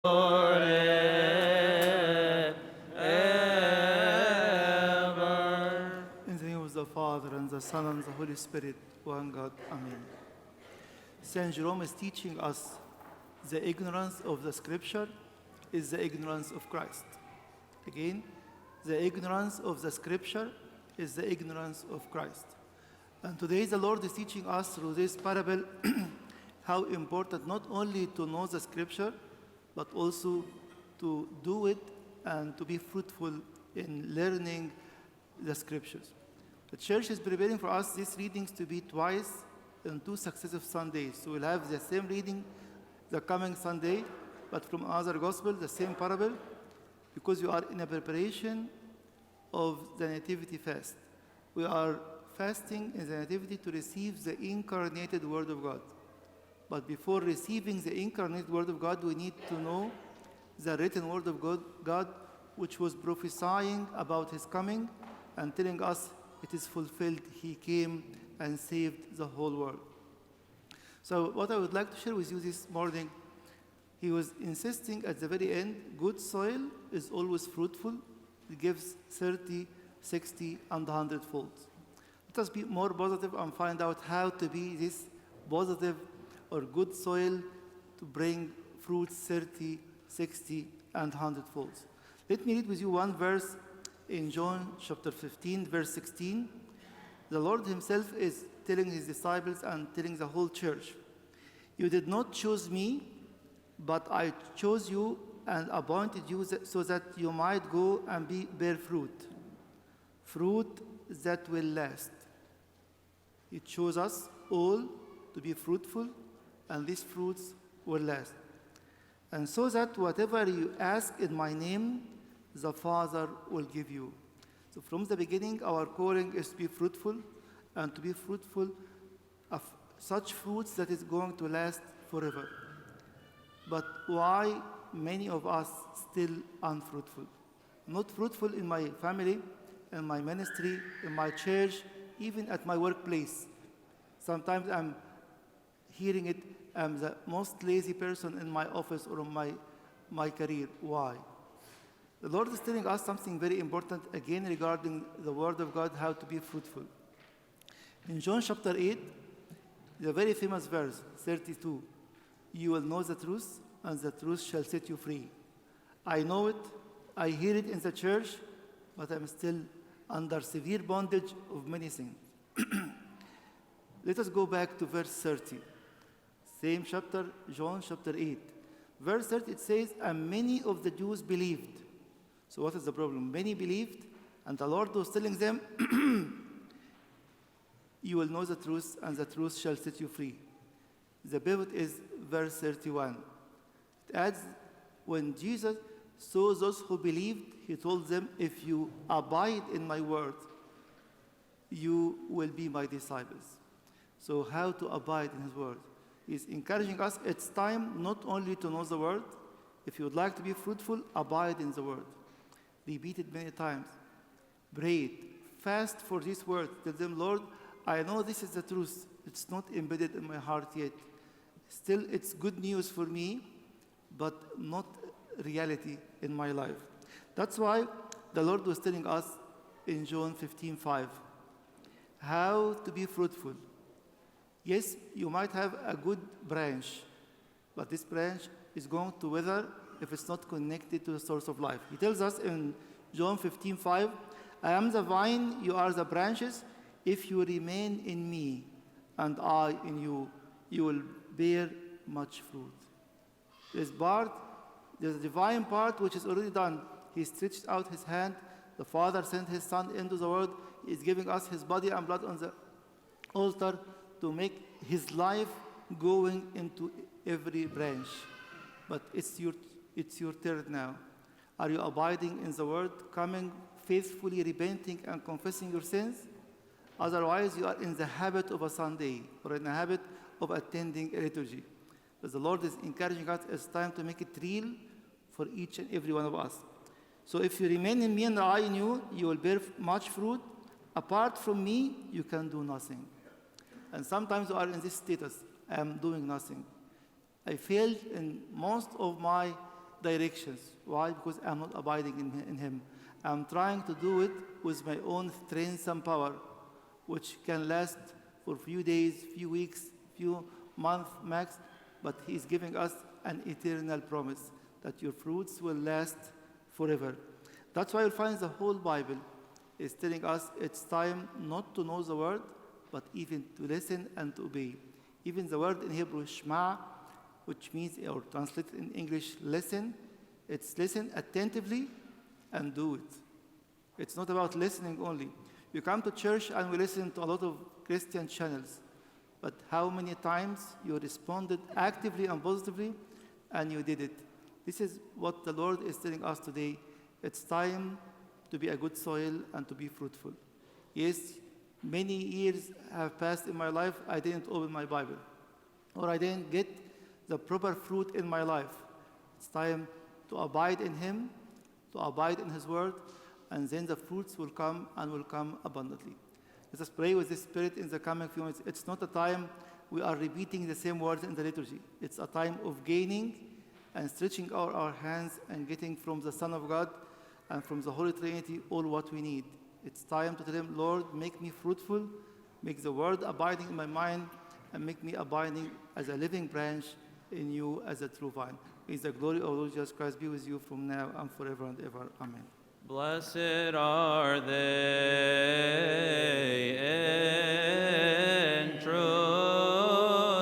In the name of the Father, and the Son, and the Holy Spirit, one God. Amen. Saint Jerome is teaching us the ignorance of the Scripture is the ignorance of Christ. Again, the ignorance of the Scripture is the ignorance of Christ. And today the Lord is teaching us through this parable how important not only to know the Scripture, but also to do it and to be fruitful in learning the Scriptures. The church is preparing for us these readings to be twice in 2 successive Sundays. So we'll have the same reading the coming Sunday, but from another gospel, the same parable, because we are in a preparation of the Nativity fast. We are fasting in the Nativity to receive the incarnated Word of God. But before receiving the incarnate Word of God, we need to know the written Word of God, which was prophesying about His coming and telling us it is fulfilled. He came and saved the whole world. So what I would like to share with you this morning, he was insisting at the very end, good soil is always fruitful. It gives 30, 60, and 100-fold. Let us be more positive and find out how to be this positive or good soil to bring fruits 30, 60, and 100-fold. Let me read with you one verse in John chapter 15, verse 16. The Lord himself is telling his disciples and telling the whole church, "You did not choose me, but I chose you and appointed you so that you might go and bear fruit, fruit that will last." He chose us all to be fruitful, and these fruits will last. And so that whatever you ask in my name, the Father will give you. So from the beginning, our calling is to be fruitful, and to be fruitful of such fruits that is going to last forever. But why many of us still unfruitful? Not fruitful in my family, in my ministry, in my church, even at my workplace. Sometimes I'm hearing it, I'm the most lazy person in my office or in my career. Why? The Lord is telling us something very important again regarding the Word of God, how to be fruitful. In John chapter 8, the very famous verse, 32, "You will know the truth, and the truth shall set you free." I know it, I hear it in the church, but I'm still under severe bondage of many things. Let us go back to verse 30. Same chapter, John chapter 8. Verse 30, it says, "And many of the Jews believed." So what is the problem? Many believed, and the Lord was telling them, "You will know the truth, and the truth shall set you free." The pivot is verse 31. It adds, when Jesus saw those who believed, he told them, "If you abide in my word, you will be my disciples." So how to abide in his word? He's encouraging us, it's time not only to know the word. If you would like to be fruitful, abide in the word. Repeat it many times. Pray it. Fast for this word. Tell them, "Lord, I know this is the truth. It's not embedded in my heart yet. Still, it's good news for me, but not reality in my life." That's why the Lord was telling us in John 15:5, how to be fruitful. Yes, you might have a good branch, but this branch is going to wither if it's not connected to the source of life. He tells us in John 15:5, "I am the vine, you are the branches. If you remain in me and I in you, you will bear much fruit." There's a divine part which is already done. He stretched out his hand. The Father sent his Son into the world. He is giving us his body and blood on the altar to make his life going into every branch. But it's your turn now. Are you abiding in the word, coming faithfully, repenting and confessing your sins? Otherwise, you are in the habit of a Sunday or in the habit of attending a liturgy. But the Lord is encouraging us, it's time to make it real for each and every one of us. So if you remain in me and I in you, you will bear much fruit. Apart from me, you can do nothing. And sometimes you are in this status, I am doing nothing. I failed in most of my directions. Why? Because I'm not abiding in Him. I'm trying to do it with my own strength and power, which can last for few days, few weeks, few months max, but He is giving us an eternal promise that your fruits will last forever. That's why you'll find the whole Bible is telling us it's time not to know the word, but even to listen and to obey. Even the word in Hebrew, shema, which means, or translated in English, listen, it's listen attentively and do it. It's not about listening only. You come to church and we listen to a lot of Christian channels, but how many times you responded actively and positively and you did it? This is what the Lord is telling us today. It's time to be a good soil and to be fruitful. Yes, many years have passed in my life, I didn't open my Bible, or I didn't get the proper fruit in my life. It's time to abide in Him, to abide in His word, and then the fruits will come and will come abundantly. Let us pray with the Spirit in the coming few minutes. It's not a time we are repeating the same words in the liturgy. It's a time of gaining and stretching out our hands and getting from the Son of God and from the Holy Trinity all what we need. It's time to tell Him, Lord, make me fruitful, make the word abiding in my mind, and make me abiding as a living branch in you as a true vine. May the glory of Lord Jesus Christ be with you from now and forever and ever. Amen. Blessed are they